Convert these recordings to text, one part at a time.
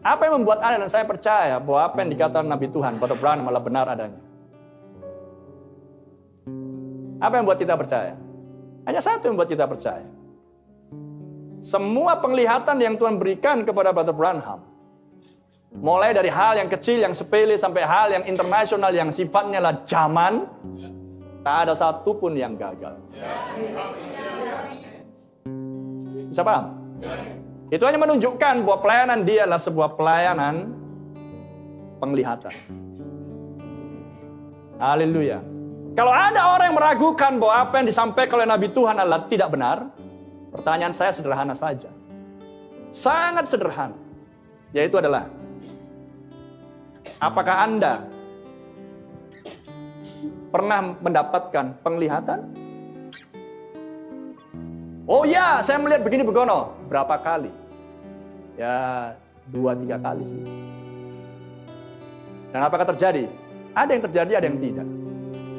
Apa yang membuat Anda dan saya percaya bahwa apa yang dikatakan Nabi Tuhan, Brother Branham malah benar adanya? Apa yang membuat kita percaya? Hanya satu yang membuat kita percaya. Semua penglihatan yang Tuhan berikan kepada Brother Branham, mulai dari hal yang kecil, yang sepele, sampai hal yang internasional, yang sifatnya lah zaman, tak ada satu pun yang gagal. Bisa paham? Itu hanya menunjukkan bahwa pelayanan dia adalah sebuah pelayanan penglihatan. Haleluya. Kalau ada orang yang meragukan bahwa apa yang disampaikan oleh Nabi Tuhan adalah tidak benar, pertanyaan saya sederhana saja. Sangat sederhana. Yaitu adalah, apakah Anda pernah mendapatkan penglihatan? Oh ya, saya melihat begini begono. Berapa kali? Ya, 2-3 kali sih. Dan apakah terjadi? Ada yang terjadi, ada yang tidak.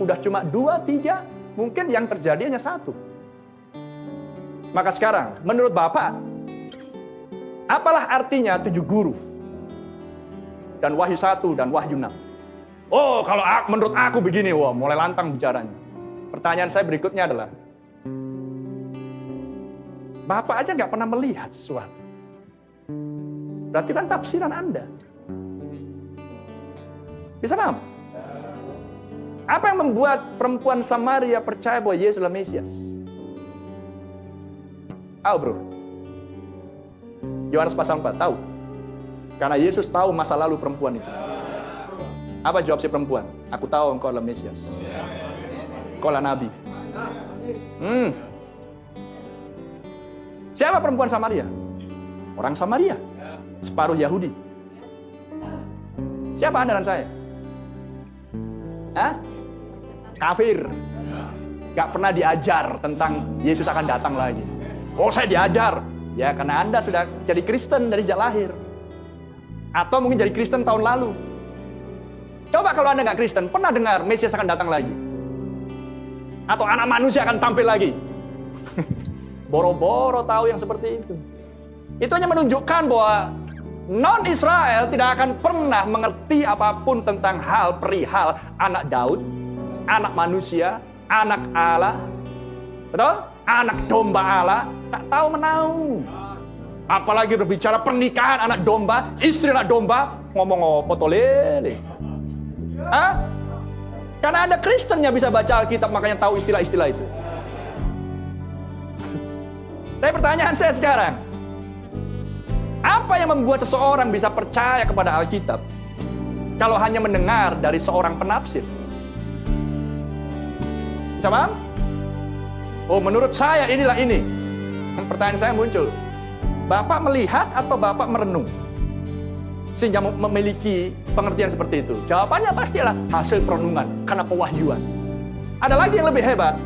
Udah cuma 2-3, mungkin yang terjadi hanya 1. Maka sekarang, menurut Bapak, apalah artinya 7 guru? Dan Wahyu 1 dan Wahyu 6. Oh, kalau menurut aku begini, wah, mulai lantang bicaranya. Pertanyaan saya berikutnya adalah, Bapak aja nggak pernah melihat sesuatu. Berarti kan tafsiran Anda. Bisa paham? Apa yang membuat perempuan Samaria percaya bahwa Yesus adalah Mesias? Tahu bro? Yohanes pasal 4, tahu? Karena Yesus tahu masa lalu perempuan itu. Apa jawab si perempuan? Aku tahu engkau adalah Mesias. Engkau adalah Nabi. Siapa perempuan Samaria? Orang Samaria. Separuh Yahudi. Siapa Anda dan saya? Hah? Kafir. Gak pernah diajar tentang Yesus akan datang lagi. Oh, saya diajar. Ya, karena Anda sudah jadi Kristen dari sejak lahir. Atau mungkin jadi Kristen tahun lalu. Coba kalau Anda gak Kristen, pernah dengar Mesias akan datang lagi? Atau anak manusia akan tampil lagi? Boro-boro tahu yang seperti itu. Itu hanya menunjukkan bahwa non-Israel tidak akan pernah mengerti apapun tentang hal perihal anak Daud, anak manusia, anak Allah. Betul? Anak domba Allah. Tak tahu menahu. Apalagi berbicara pernikahan anak domba, istri anak domba, ngomong apa tolele. Hah? Karena ada Kristen yang bisa baca Alkitab, makanya tahu istilah-istilah itu. Tapi pertanyaan saya sekarang, apa yang membuat seseorang bisa percaya kepada Alkitab kalau hanya mendengar dari seorang penafsir? Bisa paham? Oh, menurut saya inilah ini. Pertanyaan saya muncul, Bapak melihat atau Bapak merenung sehingga memiliki pengertian seperti itu? Jawabannya pastilah hasil perenungan karena pewahyuan. Ada lagi yang lebih hebat,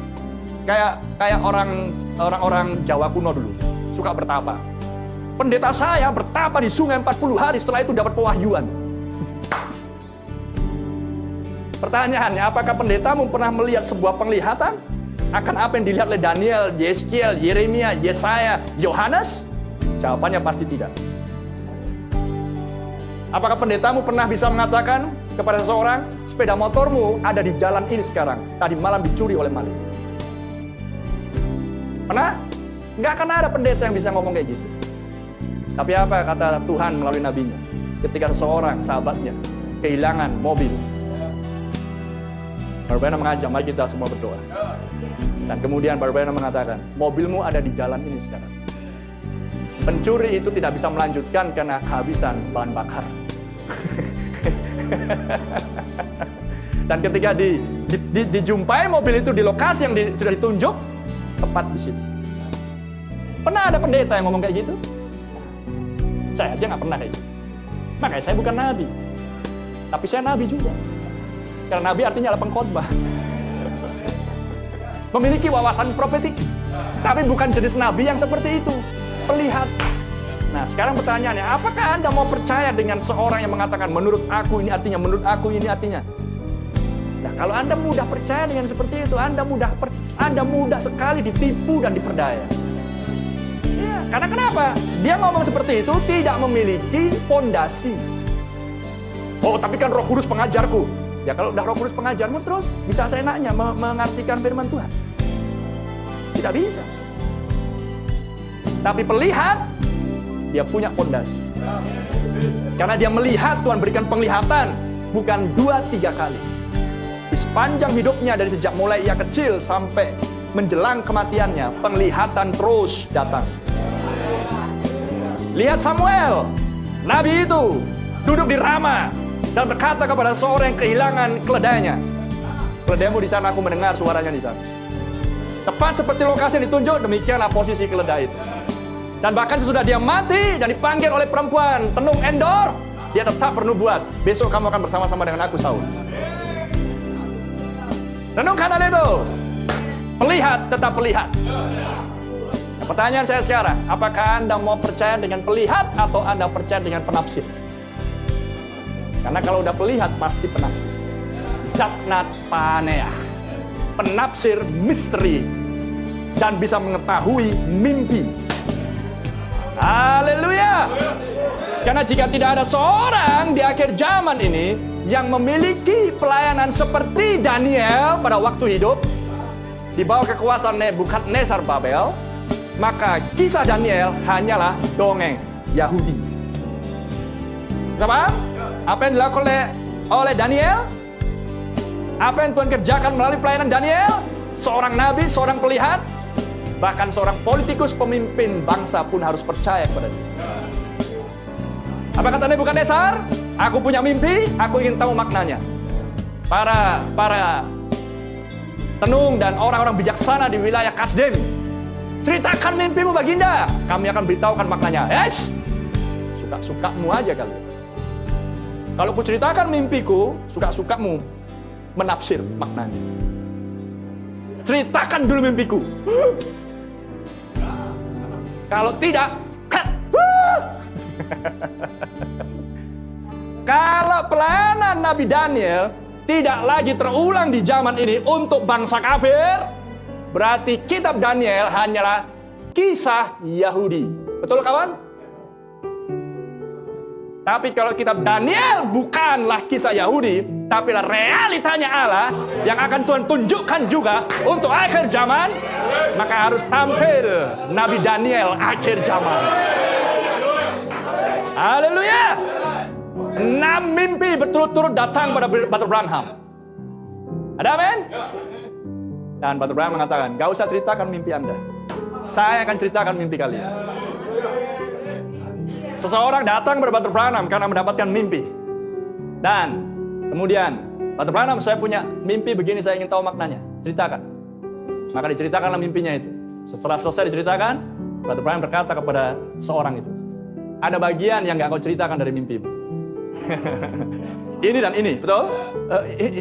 kayak orang-orang Jawa kuno dulu suka bertapa. Pendeta saya bertapa di sungai 40 hari, setelah itu dapat pewahyuan. Pertanyaannya, apakah pendetamu pernah melihat sebuah penglihatan akan apa yang dilihat oleh Daniel, Yeskiel, Yeremia, Yesaya, Yohanes? Jawabannya pasti tidak. Apakah pendetamu pernah bisa mengatakan kepada seseorang, sepeda motormu ada di jalan ini sekarang, tadi malam dicuri oleh maling? Pernah? Nggak akan ada pendeta yang bisa ngomong kayak gitu. Tapi apa kata Tuhan melalui nabinya? Ketika seseorang, sahabatnya, kehilangan mobil, Barbena mengajak, mari kita semua berdoa. Dan kemudian Barbena mengatakan, mobilmu ada di jalan ini sekarang. Pencuri itu tidak bisa melanjutkan karena kehabisan bahan bakar. Dan ketika dijumpai mobil itu di lokasi yang sudah ditunjuk, tepat di situ. Pernah ada pendeta yang ngomong kayak gitu? Saya aja nggak pernah kayak gitu. Makanya saya bukan nabi. Tapi saya nabi juga. Karena nabi artinya adalah pengkhotbah. Memiliki wawasan profetik. Tapi bukan jenis nabi yang seperti itu. Pelihat. Nah, sekarang pertanyaannya, apakah Anda mau percaya dengan seorang yang mengatakan, menurut aku ini artinya, menurut aku ini artinya? Nah, kalau Anda mudah percaya dengan seperti itu, Anda mudah sekali ditipu dan diperdaya. Ya. Karena kenapa? Dia ngomong seperti itu tidak memiliki fondasi. Oh, tapi kan Roh Kudus pengajarku. Ya kalau udah Roh Kudus pengajarmu terus bisa seenaknya mengartikan firman Tuhan. Tidak bisa. Tapi pelihat, dia punya fondasi. Karena dia melihat, Tuhan berikan penglihatan. Bukan 2-3 kali. Di sepanjang hidupnya dari sejak mulai ia kecil sampai menjelang kematiannya, penglihatan terus datang. Lihat Samuel, nabi itu duduk di Rama dan berkata kepada seorang yang kehilangan keledainya, "Keledaimu di sana, aku mendengar suaranya di sana." Tepat seperti lokasi yang ditunjuk, demikianlah posisi keledai itu. Dan bahkan sesudah dia mati dan dipanggil oleh perempuan tenung Endor, dia tetap bernubuat, "Besok kamu akan bersama-sama dengan aku, Saul." Renungkan hal itu. Pelihat tetap pelihat. Pertanyaan saya sekarang, apakah Anda mau percaya dengan pelihat atau Anda percaya dengan penafsir? Karena kalau udah pelihat pasti penafsir. Zatnat panea, penafsir misteri dan bisa mengetahui mimpi. Haleluya! Karena jika tidak ada seorang di akhir zaman ini yang memiliki pelayanan seperti Daniel pada waktu hidup di bawah kekuasaan Nebukadnezar Babel, maka kisah Daniel hanyalah dongeng Yahudi. Sama? Apa yang dilakukan oleh Daniel? Apa yang Tuhan kerjakan melalui pelayanan Daniel? Seorang nabi, seorang pelihat, bahkan seorang politikus pemimpin bangsa pun harus percaya kepada dia. Apa kata Nebukadnezar? Aku punya mimpi, aku ingin tahu maknanya. Para tenung dan orang-orang bijaksana di wilayah Kasdim, ceritakan mimpimu baginda, kami akan beritahukan maknanya. Yes, suka-sukamu aja kali. Kalau ku ceritakan mimpiku, suka-sukamu menafsir maknanya. Ceritakan dulu mimpiku. Kalau tidak, cut. Kalau pelayanan Nabi Daniel tidak lagi terulang di zaman ini untuk bangsa kafir, berarti kitab Daniel hanyalah kisah Yahudi. Betul kawan? Tapi kalau kitab Daniel bukanlah kisah Yahudi, tapi realitanya Allah yang akan Tuhan tunjukkan juga untuk akhir zaman, maka harus tampil Nabi Daniel akhir zaman. Haleluya! 6 mimpi berturut-turut datang pada Brother Branham. Ada amin? Dan Brother Branham mengatakan, gak usah ceritakan mimpi Anda, saya akan ceritakan mimpi kalian. Seseorang datang kepada Brother Branham karena mendapatkan mimpi. Dan kemudian, Brother Branham, saya punya mimpi begini, saya ingin tahu maknanya. Ceritakan. Maka diceritakanlah mimpinya itu. Setelah selesai diceritakan, Brother Branham berkata kepada seorang itu, ada bagian yang gak kau ceritakan dari mimpimu. Ini dan ini, betul?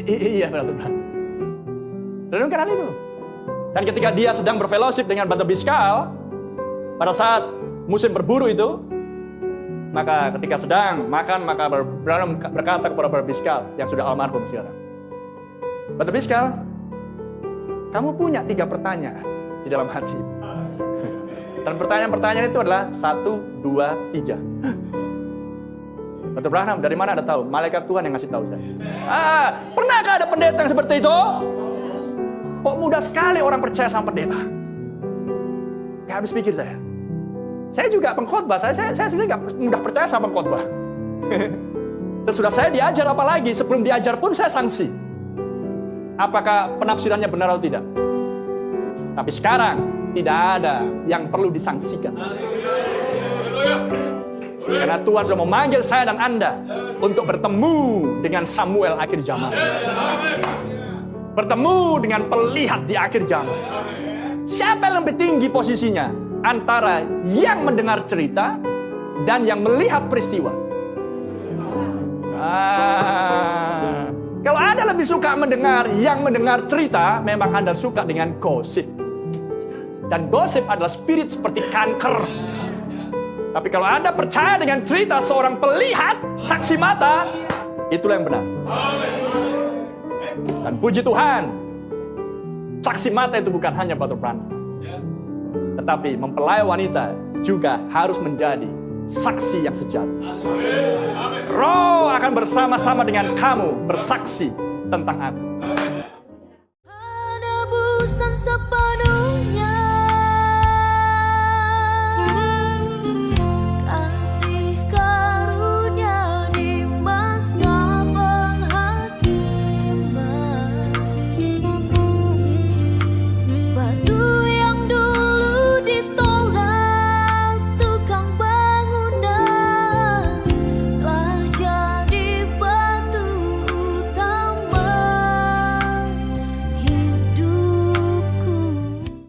Iya, Brother Branham. Renungkan hal itu. Dan ketika dia sedang berfellowship dengan Brother Biskal, pada saat musim berburu itu, maka ketika sedang makan, maka Branham berkata kepada Brother Biskal yang sudah almarhum sekarang, Brother Biskal, kamu punya 3 pertanyaan di dalam hati. Dan pertanyaan-pertanyaan itu adalah 1, 2, 3. Brother Branham, dari mana Anda tahu? Malaikat Tuhan yang ngasih tahu saya. Pernahkah ada pendeta yang seperti itu? Kok mudah sekali orang percaya sama pendeta? Gak habis pikir saya. Saya juga pengkhotbah, saya sebenarnya gak mudah percaya sama pengkhotbah. Sesudah saya diajar, apalagi sebelum diajar pun saya sanksi. Apakah penafsirannya benar atau tidak? Tapi sekarang tidak ada yang perlu disangsikan. Karena Tuhan sudah memanggil saya dan Anda untuk bertemu dengan Samuel akhir zaman. Bertemu dengan pelihat di akhir zaman. Siapa yang lebih tinggi posisinya antara yang mendengar cerita dan yang melihat peristiwa? Kalau Anda lebih suka yang mendengar cerita, memang Anda suka dengan gosip. Dan gosip adalah spirit seperti kanker. Tapi kalau Anda percaya dengan cerita seorang pelihat, saksi mata, itulah yang benar. Dan puji Tuhan, saksi mata itu bukan hanya Brother Branham, tetapi mempelai wanita juga harus menjadi saksi yang sejati. Roh akan bersama-sama dengan kamu bersaksi tentang aku.